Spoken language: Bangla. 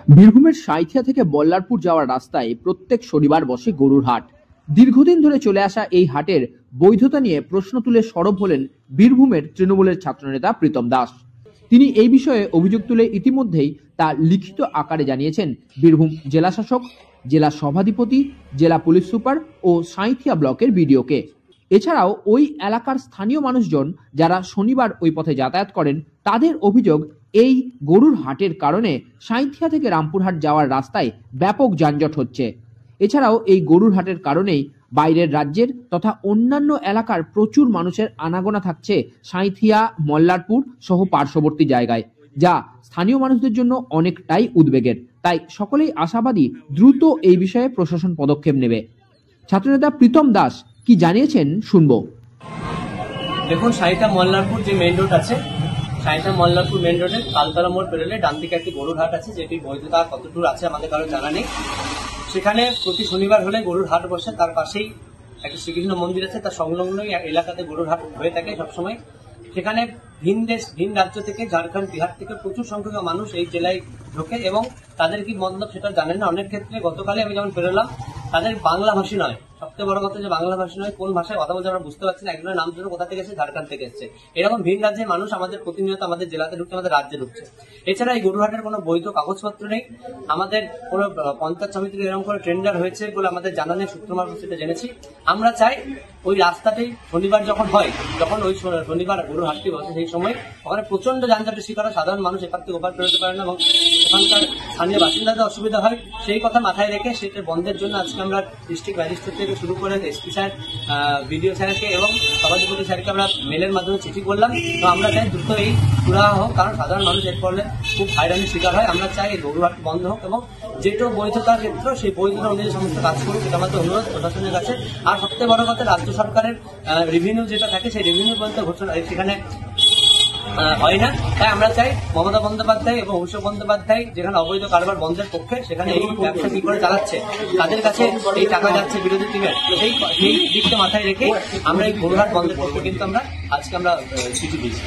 বীরভূমের সাঁইথিয়া থেকে বল্লারপুর যাওয়ার রাস্তায় প্রত্যেক শনিবার বসে গরুর হাট। দীর্ঘদিন ধরে চলে আসা এই হাটের বৈধতা নিয়ে প্রশ্ন তুলে সরব হলেন বীরভূমের তৃণমূলের ছাত্রনেতা প্রীতম দাস। তিনি এই বিষয়ে অভিযোগ তুলে ইতিমধ্যেই তা লিখিত আকারে জানিয়েছেন বীরভূম জেলা শাসক, জেলা সভাধিপতি, জেলা পুলিশ সুপার ও সাঁইথিয়া ব্লকের বিডিওকে। এছাড়াও ওই এলাকার স্থানীয় মানুষজন যারা শনিবার ওই পথে যাতায়াত করেন তাদের অভিযোগ, এই গরুর হাটের কারণে সাঁইথিয়া থেকে রামপুরহাট যাওয়ার রাস্তায় ব্যাপক যানজট হচ্ছে। এছাড়াও এই গরুর হাটের কারণেই বাইরের রাজ্যের তথা অন্যান্য এলাকার প্রচুর মানুষের আনাগোনা থাকছে সাঁইথিয়া, মল্লারপুর সহ পার্শ্ববর্তী জায়গায়, যা স্থানীয় মানুষদের জন্য অনেকটাই উদ্বেগের। তাই সকলেই আশাবাদী দ্রুত এই বিষয়ে প্রশাসন পদক্ষেপ নেবে। ছাত্রনেতা প্রীতম দাস কি জানিয়েছেন শুনবো। দেখুন, সাঁইথিয়া মল্লারপুর যে মেইন রোড আছে, সাঁইথিয়া মল্লারপুর মেইন রোডে তালতলা মোড় পেরোলে ডান দিকে একটি গরুর হাট আছে, যেটির বৈধতা কতদূর আছে আমাদের কারো জানা নেই। সেখানে প্রতি শনিবার হলে গরুর হাট বসে, তার পাশেই একটা শ্রীকৃষ্ণ মন্দির আছে, তার সংলগ্ন এলাকাতে গরুর হাট হয়ে থাকে সবসময়। সেখানে ভিন দেশ, ভিন রাজ্য থেকে, ঝাড়খণ্ড, বিহার থেকে প্রচুর সংখ্যক মানুষ এই জেলায় ঢোকে এবং তাদের কি মতলব সেটা জানেন না। অনেক ক্ষেত্রে গতকালে আমি যেমন বেরোলাম, তাদের বাংলা ভাষী নয়, সবচেয়ে বড় কথা যে বাংলা ভাষী নয়, কোন ভাষায় কথা বলতে আমরা বুঝতে পারছি না। একজনের নাম ধরে কোথা থেকে এসেছে, ঝাড়খণ্ড থেকে এসেছে। এরকম ভিন রাজ্যের মানুষ আমাদের প্রতিনিয়ত আমাদের জেলাতে ঢুকছে, আমাদের রাজ্যে ঢুকছে। এছাড়া এই গরুহাটের কোনো বৈধ কাগজপত্র নেই। আমাদের কোনো পঞ্চায়েত সমিতির এরকম করে টেন্ডার হয়েছে বলে আমাদের জানা নেই, সূত্র মারফত সেটা জেনেছি। আমরা চাই ওই রাস্তাতেই শনিবার যখন হয়, যখন ওই শনিবার গরুর হাটটি বসে, সেই সময় ওখানে প্রচন্ড যানজটের শিকার হয়, সাধারণ মানুষ এপার থেকে ওপার বেরোতে পারে না এবং ওখানকার স্থানীয় বাসিন্দাদের অসুবিধা হয়। সেই কথা মাথায় রেখে সেটা বন্ধের জন্য আজকে আমরা ডিস্ট্রিক্ট ম্যাজিস্ট্রেট থেকে শুরু করে এসপি স্যার, বিডিও স্যারকে এবং সভাধিপতি স্যারকে আমরা মেলের মাধ্যমে চিঠি করলাম। তো আমরা চাই দ্রুত এই সুরাহা হোক, কারণ সাধারণ মানুষ এর ফলে খুব হয়রানির শিকার হয়। আমরা চাই এই গরুর হাট বন্ধ হোক এবং যেটা বৈধতার ক্ষেত্র সেই বৈধতা অনুযায়ী সমস্ত কাজ করুক, এটা আমাদের অনুরোধ প্রশাসনের কাছে। আর সবচেয়ে বড় কথা, রাজ্য সরকারের রেভিনিউ যেটা থাকে, সেই রেভিনিউ পর্যন্ত ঘোষণা সেখানে হয় না। তাই আমরা চাই মমতা বন্দ্যোপাধ্যায় এবং অভিষেক বন্দ্যোপাধ্যায় যেখানে অবৈধ কারবার বন্ধের পক্ষে, সেখানে এই ব্যবসা কি করে চালাচ্ছে, তাদের কাছে এই টাকা যাচ্ছে বিরোধী টিমের, সেই দিকটা মাথায় রেখে আমরা এই গরুহাট বন্ধের পক্ষে কিন্তু আজকে আমরা চিঠি দিয়েছি।